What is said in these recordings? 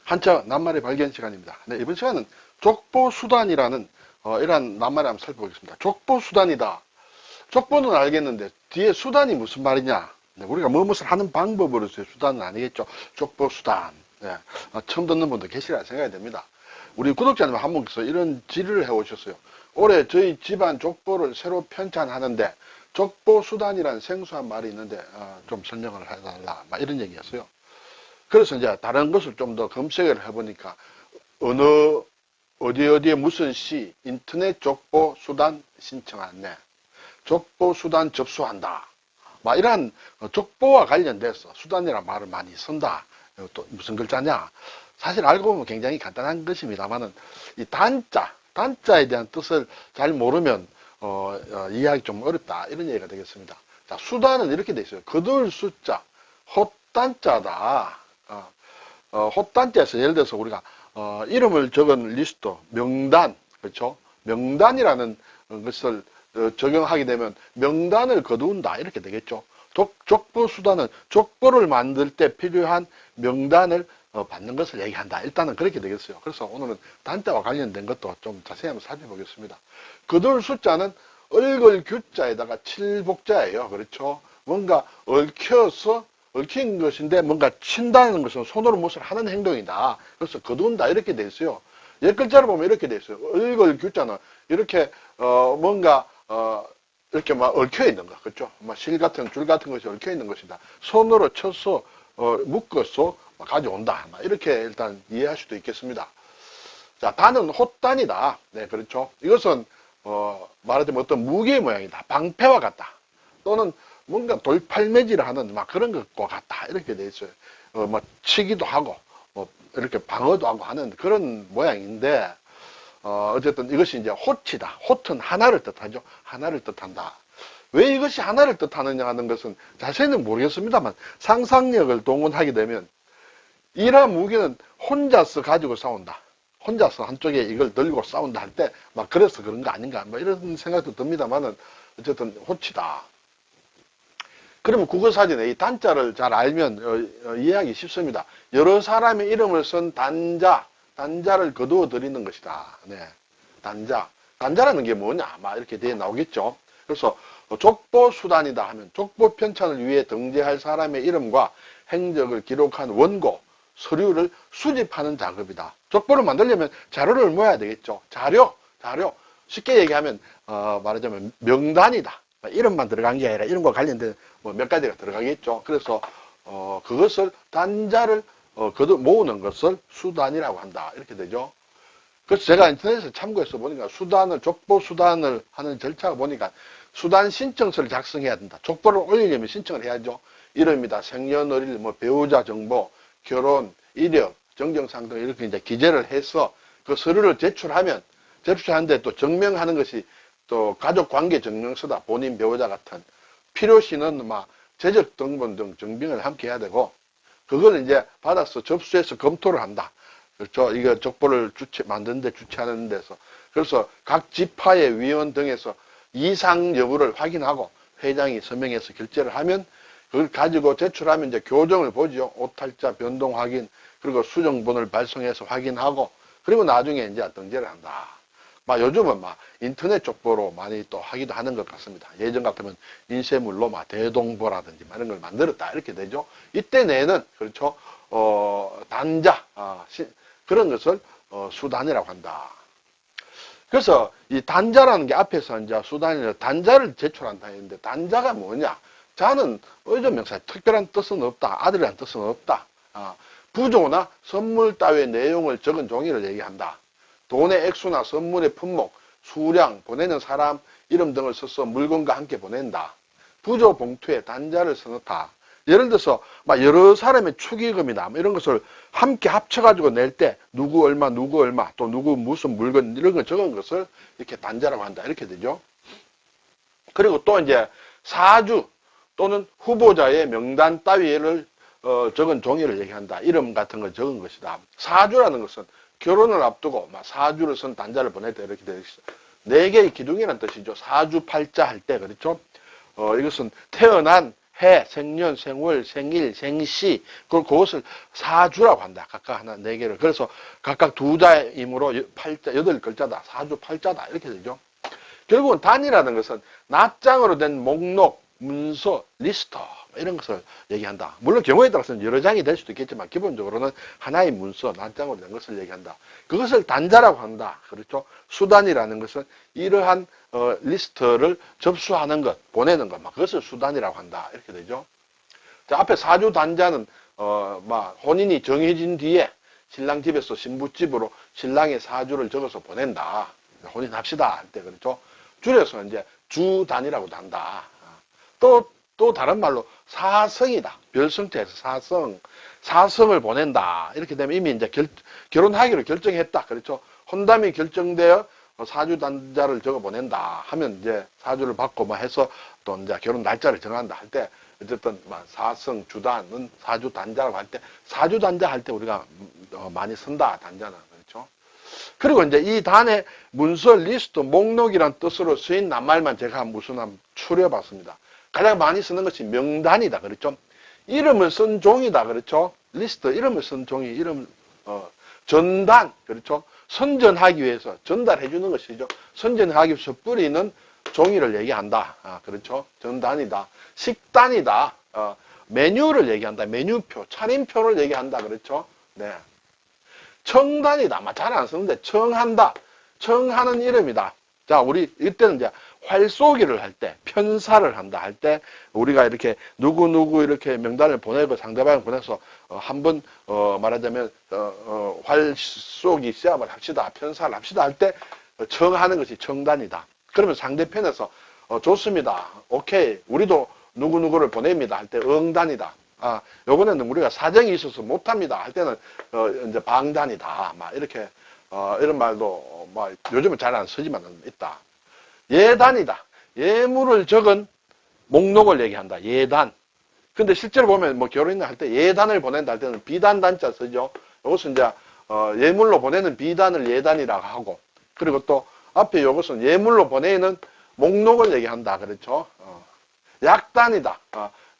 한자 낱말의 발견 시간입니다. 네, 이번 시간은 족보수단이라는 이러한 낱말을 한번 살펴보겠습니다. 족보수단이다. 족보는 알겠는데 뒤에 수단이 무슨 말이냐? 네, 우리가 무엇을 하는 방법으로서의 수단은 아니겠죠. 족보수단. 네, 처음 듣는 분도 계시리라 생각이 됩니다. 우리 구독자님 한 분께서 이런 질의를 해오셨어요. 올해 저희 집안 족보를 새로 편찬하는데 족보수단이라는 생소한 말이 있는데 좀 설명을 해달라. 막 이런 얘기였어요. 그래서 이제 다른 것을 좀 더 검색을 해보니까 어디에 무슨 시, 인터넷 족보 수단 신청 안내, 족보 수단 접수한다. 막 이런 족보와 관련돼서 수단이라는 말을 많이 쓴다. 또 무슨 글자냐? 사실 알고 보면 굉장히 간단한 것입니다만은 이 단자에 대한 뜻을 잘 모르면 이해하기 좀 어렵다. 이런 얘기가 되겠습니다. 자, 수단은 이렇게 돼 있어요. 거둘 숫자, 헛단자다. 헛단자에서 예를 들어서 우리가 이름을 적은 리스트, 명단, 그렇죠? 명단이라는 것을 적용하게 되면 명단을 거두는다 이렇게 되겠죠. 족보 수단은 족보를 만들 때 필요한 명단을 받는 것을 얘기한다. 일단은 그렇게 되겠어요. 그래서 오늘은 단자와 관련된 것도 좀 자세히 한번 살펴보겠습니다. 거둘 숫자는 얼글 규자에다가 칠복자예요. 그렇죠? 뭔가 얽힌 것인데 뭔가 친다는 것은 손으로 무엇을 하는 행동이다. 그래서 거둔다 이렇게 돼 있어요. 옛 글자를 보면 이렇게 돼 있어요. 얼글 규자는 이렇게 뭔가 이렇게 막 얽혀 있는 것, 그렇죠? 막 실 같은 줄 같은 것이 얽혀 있는 것이다. 손으로 쳐서 묶어서 가져온다. 이렇게 일단 이해할 수도 있겠습니다. 자, 단은 헛단이다. 네, 그렇죠. 이것은 말하자면 어떤 무게 모양이다. 방패와 같다. 또는 뭔가 돌팔매질을 하는 막 그런 것과 같다. 이렇게 돼 있어요. 뭐 치기도 하고 뭐 이렇게 방어도 하고 하는 그런 모양인데 어쨌든 이것이 이제 헛이다. 헛은 하나를 뜻하죠. 하나를 뜻한다. 왜 이것이 하나를 뜻하느냐 하는 것은 자세히는 모르겠습니다만 상상력을 동원하게 되면 이러한 무기는 혼자서 가지고 싸운다. 혼자서 한쪽에 이걸 들고 싸운다 할 때 막 그래서 그런 거 아닌가 뭐 이런 생각도 듭니다만은 어쨌든 헛이다. 그러면 국어사전에 이 단자를 잘 알면 이해하기 쉽습니다. 여러 사람의 이름을 쓴 단자를 거두어 드리는 것이다. 네. 단자라는 게 뭐냐? 막 이렇게 뒤에 나오겠죠. 그래서 족보 수단이다 하면 족보 편찬을 위해 등재할 사람의 이름과 행적을 기록한 원고, 서류를 수집하는 작업이다. 족보를 만들려면 자료를 모아야 되겠죠. 자료. 쉽게 얘기하면 말하자면 명단이다. 이름만 들어간 게 아니라 이름과 관련된 뭐 몇 가지가 들어가겠죠. 그래서 그것을 단자를 모으는 것을 수단이라고 한다. 이렇게 되죠. 그래서 제가 인터넷에서 참고해서 보니까 족보 수단을 하는 절차가 보니까 수단 신청서를 작성해야 된다. 족보를 올리려면 신청을 해야죠. 이름이다, 생년월일, 뭐 배우자 정보, 결혼, 이력, 정정상 등 이렇게 이제 기재를 해서 그 서류를 제출하는데 또 증명하는 것이 또 가족관계 증명서다. 본인 배우자 같은 필요시는 막 재적 등본 등 증빙을 함께 해야 되고 그걸 이제 받아서 접수해서 검토를 한다. 그렇죠? 이거 족보를 만드는데 주최하는 데서 그래서 각 지파의 위원 등에서 이상 여부를 확인하고 회장이 서명해서 결재를 하면 그걸 가지고 제출하면 이제 교정을 보죠. 오탈자 변동 확인 그리고 수정본을 발송해서 확인하고 그리고 나중에 이제 등재를 한다. 막 요즘은 막 인터넷 족보로 많이 또 하기도 하는 것 같습니다. 예전 같으면 인쇄물로 막 대동보라든지 이런 걸 만들었다 이렇게 되죠. 이때 내는 그렇죠. 단자 그런 것을 수단이라고 한다. 그래서 이 단자라는 게 앞에서 이제 수단이라 단자를 제출한다 했는데 단자가 뭐냐? 자는 의존명사에 특별한 뜻은 없다. 아들이라는 뜻은 없다. 부조나 선물 따위의 내용을 적은 종이를 얘기한다. 돈의 액수나 선물의 품목, 수량, 보내는 사람 이름 등을 써서 물건과 함께 보낸다. 부조 봉투에 단자를 써놓다. 예를 들어서 막 여러 사람의 축의금이나 이런 것을 함께 합쳐가지고 낼 때 누구 얼마 또 누구 무슨 물건 이런 거 적은 것을 이렇게 단자라고 한다. 이렇게 되죠. 그리고 또 이제 사주 또는 후보자의 명단 따위를 적은 종이를 얘기한다. 이름 같은 걸 적은 것이다. 사주라는 것은 결혼을 앞두고 막 사주를 쓴 단자를 보낼 때 이렇게 되어 있어요. 네 개의 기둥이라는 뜻이죠. 사주팔자 할 때 그렇죠. 이것은 태어난 해, 생년, 생월, 생일, 생시, 그것을 사주라고 한다. 각각 하나, 네 개를. 그래서 각각 두 자이므로 팔자, 8글자다. 사주 팔자다. 이렇게 되죠. 결국은 단이라는 것은 낱장으로 된 목록, 문서, 리스트 이런 것을 얘기한다. 물론 경우에 따라서는 여러 장이 될 수도 있겠지만 기본적으로는 하나의 문서, 낱장으로 된 것을 얘기한다. 그것을 단자라고 한다. 그렇죠? 수단이라는 것은 이러한 리스트를 접수하는 것, 보내는 것, 그것을 수단이라고 한다. 이렇게 되죠. 자, 앞에 사주 단자는 혼인이 정해진 뒤에 신랑 집에서 신부집으로 신랑의 사주를 적어서 보낸다. 혼인합시다 할 때 그렇죠. 줄여서 이제 주단이라고도 한다. 또 다른 말로 사성이다. 별성태에서 사성을 보낸다. 이렇게 되면 이미 이제 결혼하기로 결정했다. 그렇죠. 혼담이 결정되어 사주 단자를 적어 보낸다 하면 이제 사주를 받고 해서 또 이제 결혼 날짜를 정한다 할 때 어쨌든 사성 주단은 사주 단자라고 할 때 사주 단자 할 때 우리가 많이 쓴다. 단자는 그렇죠. 그리고 이제 이 단의 문서, 리스트, 목록이란 뜻으로 쓰인 낱말만 제가 무슨 한번 추려봤습니다. 가장 많이 쓰는 것이 명단이다. 그렇죠. 이름을 쓴 종이다. 그렇죠. 리스트, 이름을 쓴 종이, 전단. 그렇죠. 선전하기 위해서 전달해 주는 것이죠. 선전하기 위해서 뿌리는 종이를 얘기한다. 그렇죠. 전단이다. 식단이다. 메뉴를 얘기한다. 메뉴표, 차림표를 얘기한다. 그렇죠. 네. 청단이다. 잘 안 쓰는데 청한다. 청하는 이름이다. 자, 우리 이때는 이제 활쏘기를 할 때, 편사를 한다 할 때 우리가 이렇게 누구 이렇게 명단을 보내고 상대방을 보내서 한번 말하자면 활쏘기 시합을 합시다. 편사를 합시다 할 때 청하는 것이 청단이다. 그러면 상대편에서 좋습니다. 오케이. 우리도 누구를 보냅니다 할 때 응단이다. 요번에는 우리가 사정이 있어서 못합니다 할 때는 이제 방단이다. 이렇게 이런 말도 요즘은 잘 안 쓰지만 있다. 예단이다. 예물을 적은 목록을 얘기한다. 예단. 근데 실제로 보면 결혼을 할 때 예단을 보낸다 할 때는 비단 단자 쓰죠. 이것은 이제 예물로 보내는 비단을 예단이라고 하고, 그리고 또 앞에 이것은 예물로 보내는 목록을 얘기한다. 그렇죠. 약단이다.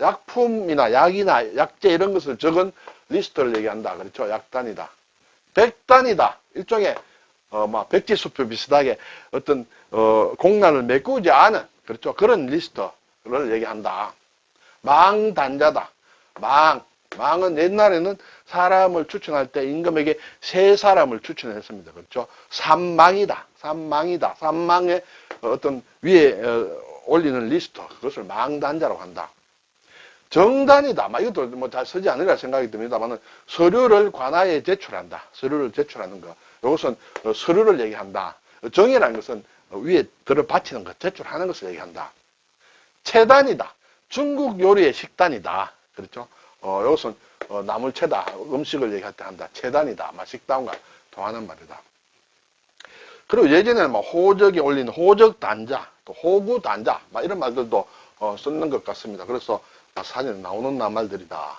약품이나 약이나 약재 이런 것을 적은 리스트를 얘기한다. 그렇죠. 약단이다. 백단이다. 일종의 백지수표 비슷하게 어떤 공란을 메꾸지 않은 그렇죠. 그런 리스트를 얘기한다. 망단자다. 망은 옛날에는 사람을 추천할 때 임금에게 세 사람을 추천했습니다. 그렇죠. 삼망이다. 삼망의 어떤 위에 올리는 리스트, 그것을 망단자라고 한다. 정단이다. 이것도 잘 쓰지 않으리라 생각이 듭니다만 서류를 관아에 제출한다. 서류를 제출하는 거. 이것은 서류를 얘기한다. 정이라는 것은 위에 들어 바치는 것, 제출하는 것을 얘기한다. 채단이다. 중국 요리의 식단이다. 그렇죠. 이것은 나물채다. 음식을 얘기할 때 한다. 채단이다. 식단과 통하는 말이다. 그리고 예전에는 호적이 올린 호적단자, 또 호구단자, 이런 말들도 쓰는 것 같습니다. 그래서 사진에 나오는 낱말들이다.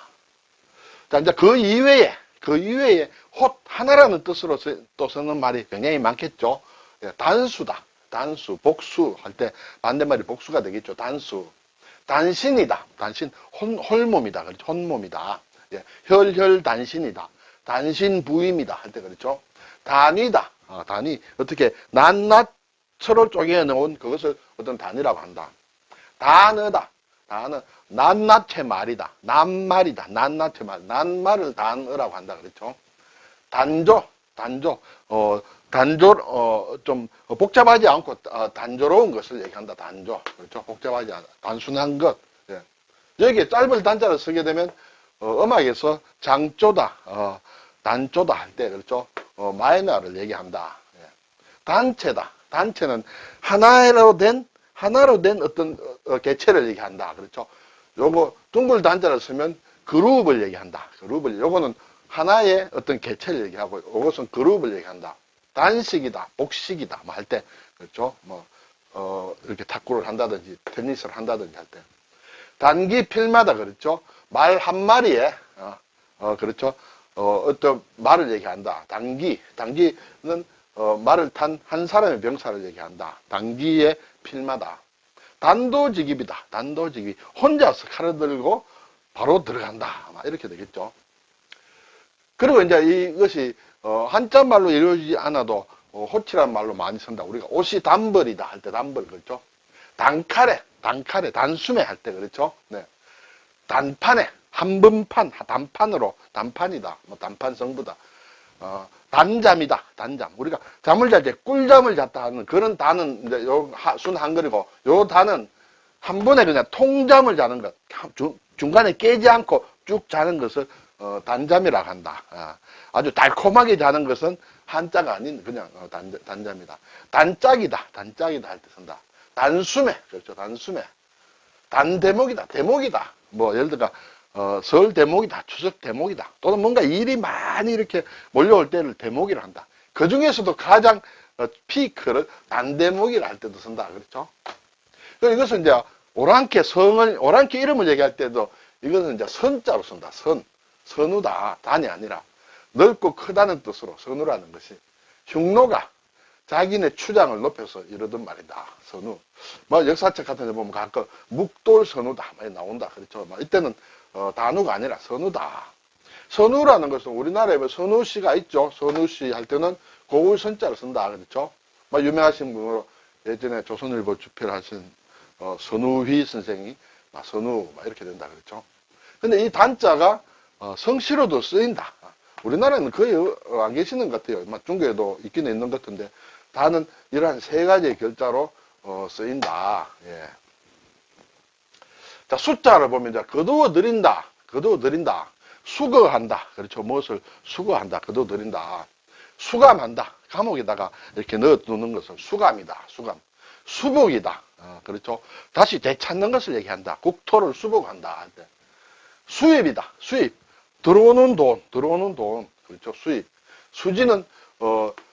자, 이제 그 이외에 헛 하나라는 뜻으로 또 쓰는 말이 굉장히 많겠죠. 단수다. 단수, 복수 할 때 반대말이 복수가 되겠죠. 단수. 단신이다. 단신, 홀몸이다. 그렇죠. 혼몸이다. 혈단신이다. 단신부임이다. 할 때 그렇죠. 단위다. 단위. 어떻게, 낱낱처럼 쪼개놓은 그것을 어떤 단위라고 한다. 단어다. 단어. 낱낱의 말이다. 낱말이다. 낱낱의 말. 낱말을 단어라고 한다. 그렇죠. 단조. 좀 복잡하지 않고 단조로운 것을 얘기한다. 단조. 그렇죠. 복잡하지 않아. 단순한 것. 예. 여기에 짧은 단자를 쓰게 되면 음악에서 장조다. 단조다 할 때 그렇죠. 마이너를 얘기한다. 예. 단체다. 단체는 하나로 된 어떤 개체를 얘기한다. 그렇죠. 요거 둥글 단자를 쓰면 그룹을 얘기한다. 요거는 하나의 어떤 개체를 얘기하고, 이것은 그룹을 얘기한다. 단식이다, 복식이다, 할 때, 그렇죠. 이렇게 탁구를 한다든지, 테니스를 한다든지 할 때. 단기 필마다, 그렇죠. 말 한 마리에, 그렇죠. 어떤 말을 얘기한다. 단기는, 말을 탄 한 사람의 병사를 얘기한다. 단기의 필마다. 단도직입이다. 단도직입. 혼자서 칼을 들고 바로 들어간다. 이렇게 되겠죠. 그리고 이제 이것이 한자 말로 이루어지지 않아도 호치란 말로 많이 쓴다. 우리가 옷이 단벌이다 할 때 단벌 그렇죠. 단칼에 단숨에 할 때 그렇죠. 네. 단판에 한번판 단판으로 단판이다. 뭐 단판성부다. 단잠이다. 단잠. 우리가 잠을 잘 때 꿀잠을 잤다 하는 그런 단은 이제 순 한글이고 요 단은 한 번에 그냥 통잠을 자는 것. 중간에 깨지 않고 쭉 자는 것을 단잠이라고 한다. 아주 달콤하게 자는 것은 한자가 아닌 그냥 단잠이다. 단짝이다 할 때 쓴다. 단숨에, 그렇죠. 단숨에. 단대목이다. 대목이다. 뭐 예를 들어 설 대목이다. 추석 대목이다. 또는 뭔가 일이 많이 이렇게 몰려올 때를 대목이라 한다. 그 중에서도 가장 피크를 단대목이라 할 때도 쓴다. 그렇죠. 그리고 이것은 이제 오랑캐 이름을 얘기할 때도 이것은 이제 선자로 쓴다. 선우다. 단이 아니라 넓고 크다는 뜻으로 선우라는 것이 흉노가 자기네 추장을 높여서 이러던 말이다. 선우. 뭐 역사책 같은 데 보면 가끔 묵돌선우다 많이 나온다. 그렇죠. 이때는 단우가 아니라 선우다. 선우라는 것은 우리나라에 선우씨가 있죠. 선우씨 할 때는 고울선자를 쓴다. 그렇죠. 뭐 유명하신 분으로 예전에 조선일보 주필 하신 선우휘 선생이 선우 이렇게 된다. 그렇죠. 근데 이 단자가 성씨로도 쓰인다. 우리나라에는 거의 안 계시는 것 같아요. 중국에도 있긴 있는 것 같은데 다는 이러한 세 가지의 결자로 쓰인다. 예. 자, 숫자를 보면 이제 거두어 들인다. 수거한다. 그렇죠. 무엇을 수거한다. 거두어 들인다. 수감한다. 감옥에다가 이렇게 넣어두는 것을 수감이다. 수감. 수복이다. 그렇죠. 다시 되찾는 것을 얘기한다. 국토를 수복한다. 할 때. 수입이다. 수입. 들어오는 돈. 그렇죠. 수입. 수지는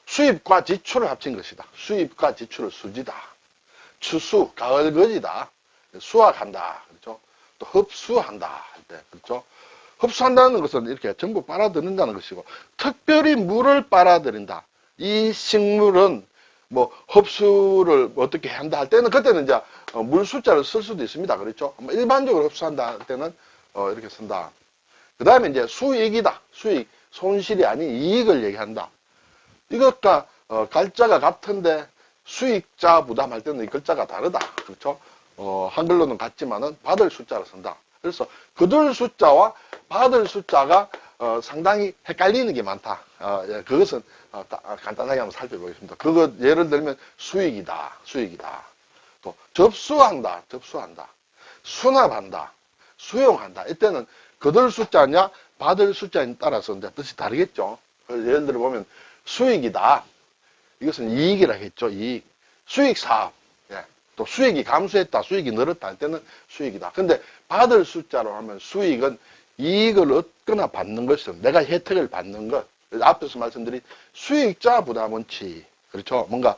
수입과 지출을 합친 것이다. 수입과 지출을 수지다. 추수, 가을거지다. 수확한다. 그렇죠. 또 흡수한다. 할 때. 그렇죠. 흡수한다는 것은 이렇게 전부 빨아들인다는 것이고, 특별히 물을 빨아들인다. 이 식물은 뭐 흡수를 어떻게 한다 할 때는 그때는 이제 물 숫자를 쓸 수도 있습니다. 그렇죠. 일반적으로 흡수한다 할 때는 이렇게 쓴다. 그 다음에 이제 수익이다. 수익. 손실이 아닌 이익을 얘기한다. 이것과 갈자가 같은데 수익자 부담할 때는 이 글자가 다르다. 그렇죠? 한글로는 같지만은 받을 숫자를 쓴다. 그래서 거둘 숫자와 받을 숫자가 상당히 헷갈리는 게 많다. 예, 그것은 간단하게 한번 살펴보겠습니다. 그거 예를 들면 수익이다. 또 접수한다. 수납한다. 수용한다. 이때는 거둘 숫자냐 받을 숫자에 따라서 이제 뜻이 다르겠죠. 예를 들어 보면 수익이다. 이것은 이익이라 했죠. 이익. 수익 사업. 예. 또 수익이 감소했다. 수익이 늘었다 할 때는 수익이다. 근데 받을 숫자로 하면 수익은 이익을 얻거나 받는 것은 내가 혜택을 받는 것. 앞에서 말씀드린 수익자 부담원칙. 그렇죠. 뭔가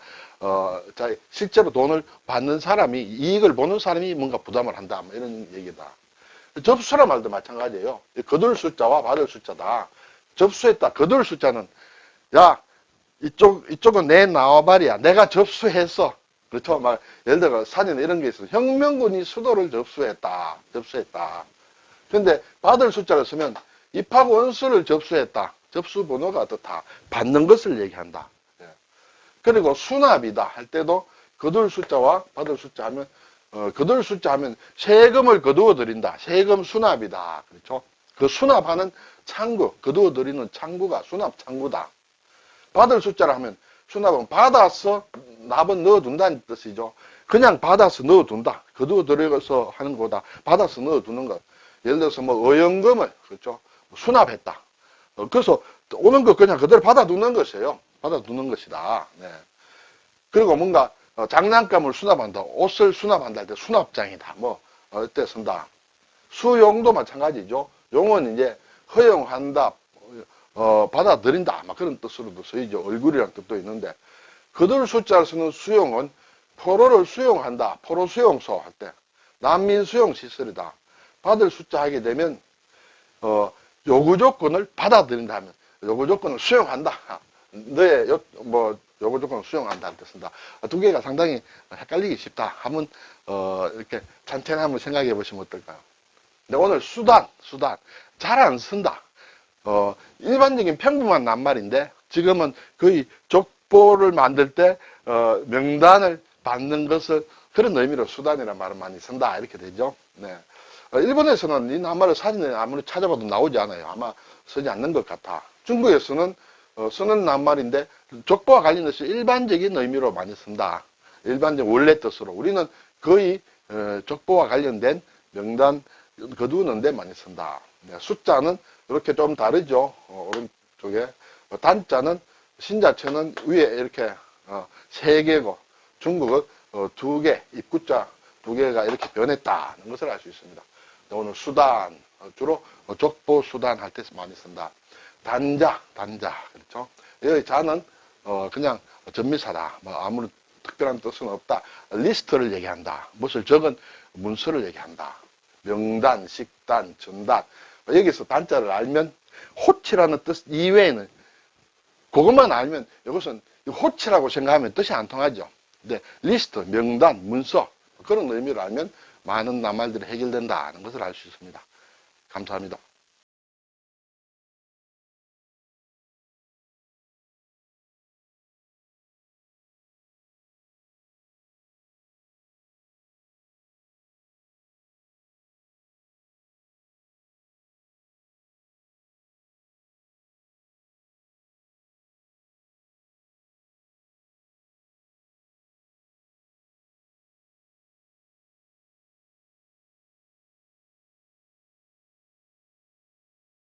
실제로 돈을 받는 사람이 이익을 보는 사람이 뭔가 부담을 한다. 뭐 이런 얘기다. 접수란 말도 마찬가지예요. 거둘 숫자와 받을 숫자다. 접수했다. 거둘 숫자는 야 이쪽은 내 나와바리야. 내가 접수했어. 그렇죠. 막 예를 들어 사진에 이런 게 있어. 혁명군이 수도를 접수했다. 근데 받을 숫자를 쓰면 입학 원서를 접수했다. 접수 번호가 어떻다. 받는 것을 얘기한다. 예. 그리고 수납이다 할 때도 거둘 숫자와 받을 숫자 하면 거둘 숫자 하면 세금을 거두어 드린다. 세금 수납이다. 그렇죠. 그 수납하는 창구, 거두어 드리는 창구가 수납 창구다. 받을 숫자라 하면 수납은 받아서 납은 넣어둔다는 뜻이죠. 그냥 받아서 넣어둔다. 거두어 들여서 하는 거다. 받아서 넣어두는 것. 예를 들어서 뭐 의연금을 그렇죠. 수납했다. 그래서 오는 거 그냥 그대로 받아두는 것이에요. 받아두는 것이다. 네. 그리고 뭔가 장난감을 수납한다. 옷을 수납한다 할 때 수납장이다. 뭐 이때 쓴다. 수용도 마찬가지죠. 용은 이제 허용한다. 받아들인다. 막 그런 뜻으로도 쓰이죠. 얼굴이란 뜻도 있는데, 그들 숫자를 쓰는 수용은 포로를 수용한다. 포로 수용소 할 때, 난민 수용 시설이다. 받을 숫자 하게 되면, 요구 조건을 받아들인다 하면, 요구 조건을 수용한다. 너의, 요구 조건 수용한다 할 때 쓴다. 두 개가 상당히 헷갈리기 쉽다. 한번 이렇게 찬찬히 한번 생각해 보시면 어떨까요? 근데 오늘 수단 잘 안 쓴다. 일반적인 평범한 낱말인데 지금은 거의 족보를 만들 때 명단을 받는 것을 그런 의미로 수단이라는 말을 많이 쓴다 이렇게 되죠. 네. 일본에서는 이 낱말을 사진에 아무리 찾아봐도 나오지 않아요. 아마 쓰지 않는 것 같아. 중국에서는 쓰는 낱말인데 족보와 관련해서 일반적인 의미로 많이 쓴다. 일반적 원래 뜻으로. 우리는 거의 족보와 관련된 명단 거두는 데 많이 쓴다. 네. 숫자는 이렇게 좀 다르죠. 오른쪽에. 단자는 신자체는 위에 이렇게 3개고 중국은 2개, 입구자 2개가 이렇게 변했다는 것을 알 수 있습니다. 오늘 수단, 주로 족보 수단 할 때 많이 쓴다. 단자, 그렇죠? 여기 자는 그냥 전미사다. 뭐 아무런 특별한 뜻은 없다. 리스트를 얘기한다. 무엇을 적은 문서를 얘기한다. 명단, 식단, 전단. 여기서 단자를 알면 호치라는 뜻 이외에는 그것만 알면 이것은 호치라고 생각하면 뜻이 안 통하죠. 근데 리스트, 명단, 문서 그런 의미를 알면 많은 낱말들이 해결된다는 것을 알 수 있습니다. 감사합니다.